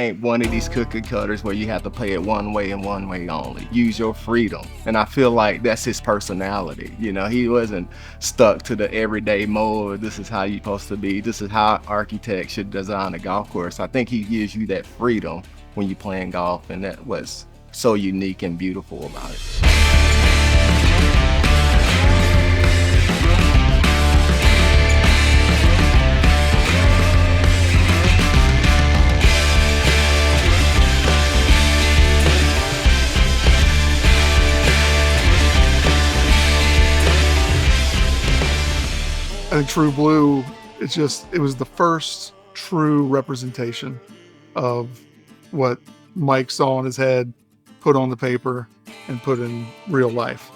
ain't one of these cookie cutters where you have to play it one way and one way only. Use your freedom. And I feel like that's his personality. You know, he wasn't stuck to the everyday mold. This is how you're supposed to be. This is how architects should design a golf course. I think he gives you that freedom when you're playing golf, and that was so unique and beautiful about it. I think True Blue, it was the first true representation of what Mike saw in his head, put on the paper, and put in real life.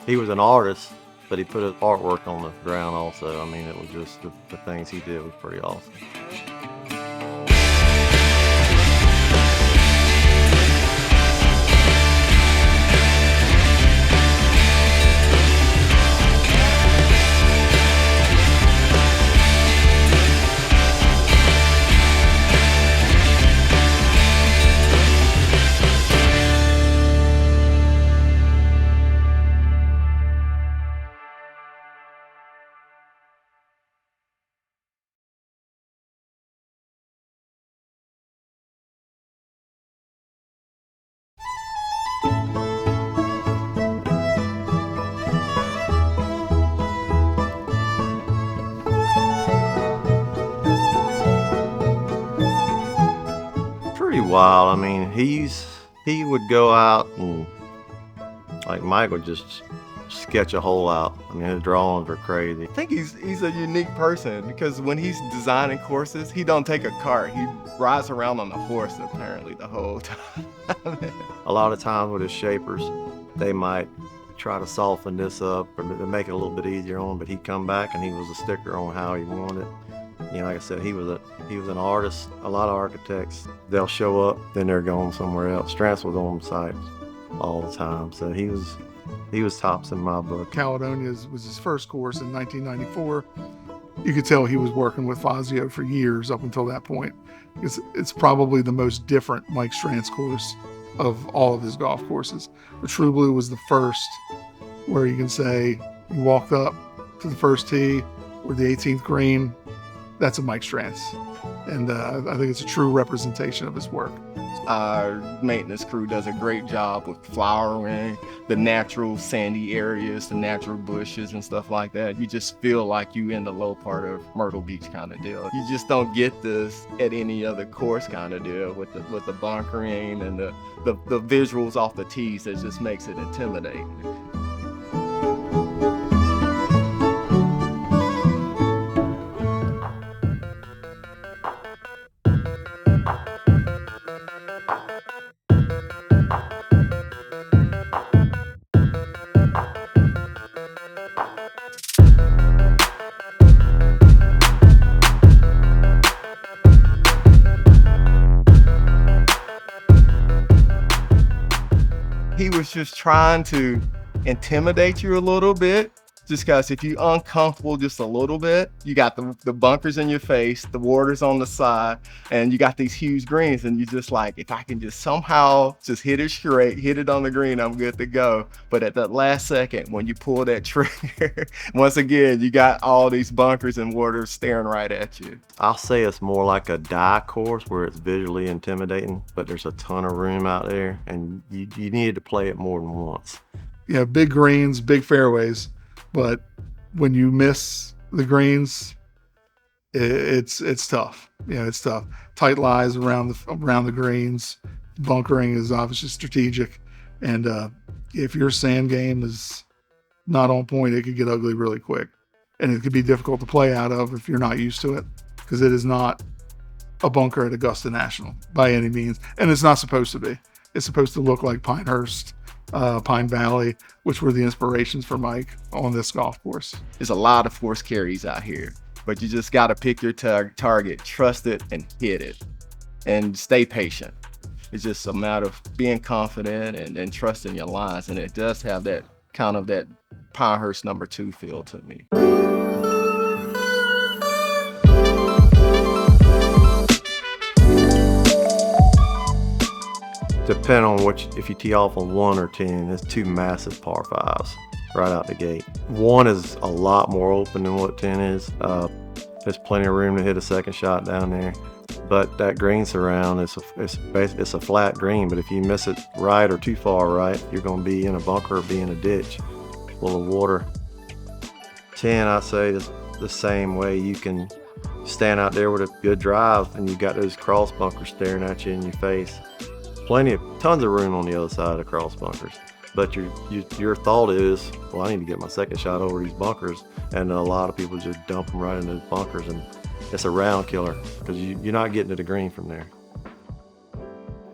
He was an artist, but he put his artwork on the ground also. I mean, it was just the things he did was pretty awesome. Pretty wild. I mean, he would go out and, like, Mike would just sketch a hole out. I mean, his drawings are crazy. I think he's a unique person because when he's designing courses, he don't take a cart. He rides around on a horse apparently the whole time. A lot of times with his shapers, they might try to soften this up or to make it a little bit easier on, but he'd come back and he was a sticker on how he wanted it. You know, like I said, he was an artist. A lot of architects, they'll show up, then they're going somewhere else. Strantz was on site all the time, so he was tops in my book. Caledonia was his first course in 1994. You could tell he was working with Fazio for years up until that point. It's probably the most different Mike Strantz course of all of his golf courses. But True Blue was the first where you can say you walked up to the first tee or the 18th green. That's a Mike Strantz. And I think it's a true representation of his work. Our maintenance crew does a great job with flowering, the natural sandy areas, the natural bushes and stuff like that. You just feel like you in the low part of Myrtle Beach kind of deal. You just don't get this at any other course kind of deal with the bunkering and the visuals off the tees that just makes it intimidating. He was just trying to intimidate you a little bit, just because if you're uncomfortable just a little bit, you got the bunkers in your face, the water's on the side, and you got these huge greens, and you're just like, if I can just somehow just hit it straight, hit it on the green, I'm good to go. But at that last second, when you pull that trigger, once again, you got all these bunkers and water staring right at you. I'll say it's more like a die course where it's visually intimidating, but there's a ton of room out there, and you need to play it more than once. Yeah, big greens, big fairways. But when you miss the greens, it's tough. Yeah, it's tough. Tight lies around the greens. Bunkering is obviously strategic, and if your sand game is not on point, it could get ugly really quick, and it could be difficult to play out of if you're not used to it, because it is not a bunker at Augusta National by any means, and it's not supposed to be. It's supposed to look like Pinehurst, Pine Valley, which were the inspirations for Mike on this golf course. There's a lot of force carries out here, but you just got to pick your target, trust it, and hit it, and stay patient. It's just a matter of being confident and trusting your lines, and it does have that kind of that Pinehurst #2 feel to me. Depending on if you tee off on 1 or 10, it's 2 massive par 5s right out the gate. 1 is a lot more open than what 10 is. There's plenty of room to hit a second shot down there. But that green surround, it's a flat green, but if you miss it right or too far right, you're going to be in a bunker or be in a ditch full of water. 10, I say, is the same way. You can stand out there with a good drive and you got those cross bunkers staring at you in your face. Tons of room on the other side of the cross bunkers. But your thought is, well, I need to get my second shot over these bunkers. And a lot of people just dump them right into those bunkers, and it's a round killer because you're not getting to the green from there.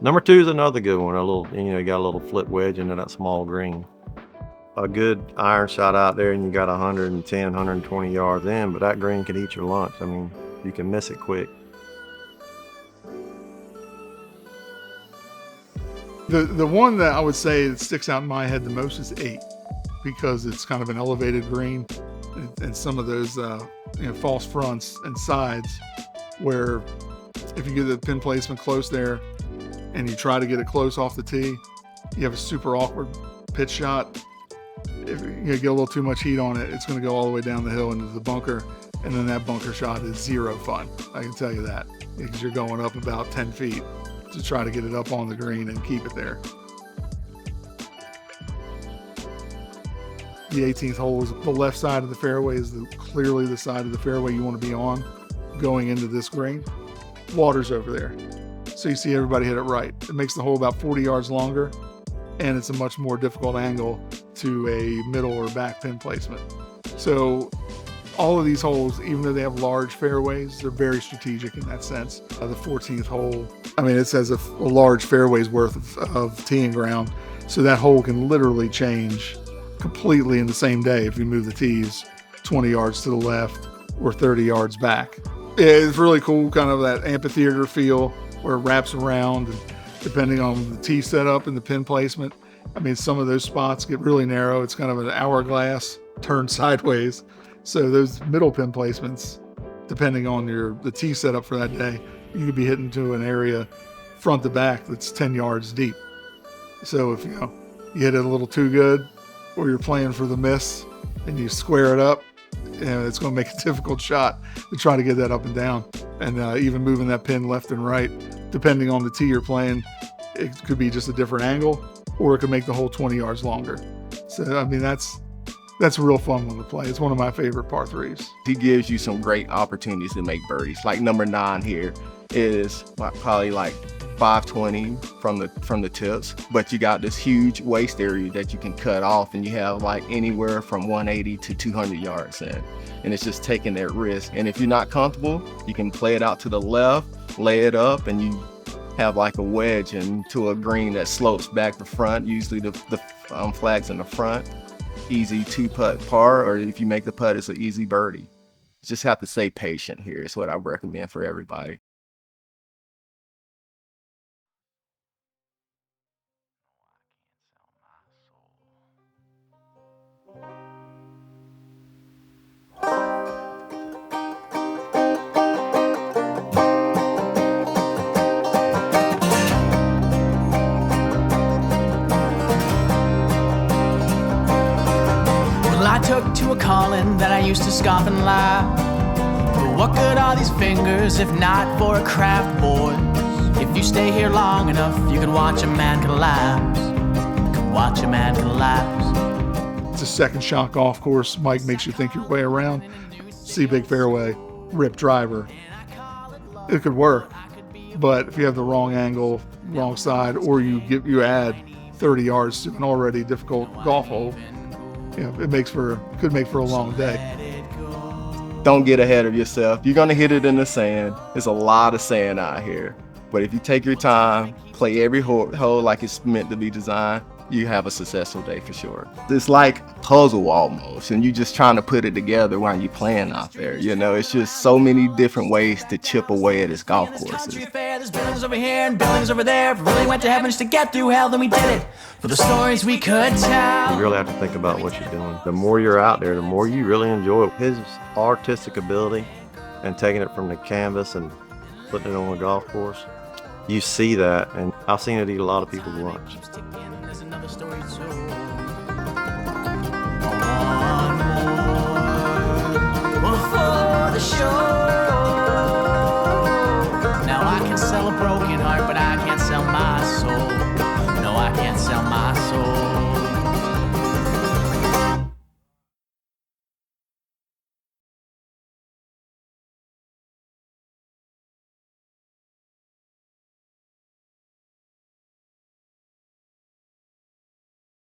Number 2 is another good one. You got a little flip wedge into that small green. A good iron shot out there and you got 110, 120 yards in, but that green can eat your lunch. I mean, you can miss it quick. The one that I would say that sticks out in my head the most is 8, because it's kind of an elevated green, and some of those false fronts and sides where if you get the pin placement close there and you try to get it close off the tee, you have a super awkward pitch shot. If you get a little too much heat on it, it's going to go all the way down the hill into the bunker, and then that bunker shot is zero fun. I can tell you that, because you're going up about 10 feet to try to get it up on the green and keep it there. The 18th hole is the left side of the fairway, is clearly the side of the fairway you want to be on going into this green. Water's over there, so you see everybody hit it right. It makes the hole about 40 yards longer, and it's a much more difficult angle to a middle or back pin placement. So all of these holes, even though they have large fairways, they're very strategic in that sense. The 14th hole, it says a large fairway's worth of teeing ground, so that hole can literally change completely in the same day if you move the tees 20 yards to the left or 30 yards back. It's really cool, kind of that amphitheater feel where it wraps around, and depending on the tee setup and the pin placement. Some of those spots get really narrow. It's kind of an hourglass turned sideways. So those middle pin placements, depending on the tee setup for that day, you could be hitting to an area front to back that's 10 yards deep. So if you hit it a little too good, or you're playing for the miss and you square it up, it's going to make a difficult shot to try to get that up and down. And even moving that pin left and right, depending on the tee you're playing, it could be just a different angle, or it could make the hole 20 yards longer. So, that's a real fun one to play. It's one of my favorite par 3s. He gives you some great opportunities to make birdies. Like number 9 here is probably like 520 from the tips, but you got this huge waste area that you can cut off, and you have like anywhere from 180 to 200 yards in, and it's just taking that risk. And if you're not comfortable, you can play it out to the left, lay it up, and you have like a wedge into a green that slopes back the front, usually the flags in the front. Easy 2-putt par, or if you make the putt, it's an easy birdie. You just have to stay patient here is what I recommend for everybody. I took to a calling that I used to scoff and laugh. But what good are these fingers if not for a craft, boys? If you stay here long enough, you can watch a man collapse. Watch a man collapse. It's a second shot golf course. Mike makes you think your way around. See big fairway, rip driver. It could work, but if you have the wrong angle, wrong side, or you add 30 yards to an already difficult golf hole, it could make for a long day. Don't get ahead of yourself. You're gonna hit it in the sand. There's a lot of sand out here, but if you take your time, play every hole like it's meant to be designed, you have a successful day for sure. It's like a puzzle almost, and you're just trying to put it together while you're playing out there. It's just so many different ways to chip away at this golf courses. There's buildings over here and buildings over there. If we really went to heaven just to get through hell, then we did it for the stories we could tell. You really have to think about what you're doing. The more you're out there, the more you really enjoy his artistic ability and taking it from the canvas and putting it on a golf course. you see that, and I've seen it eat a lot of people's lunch.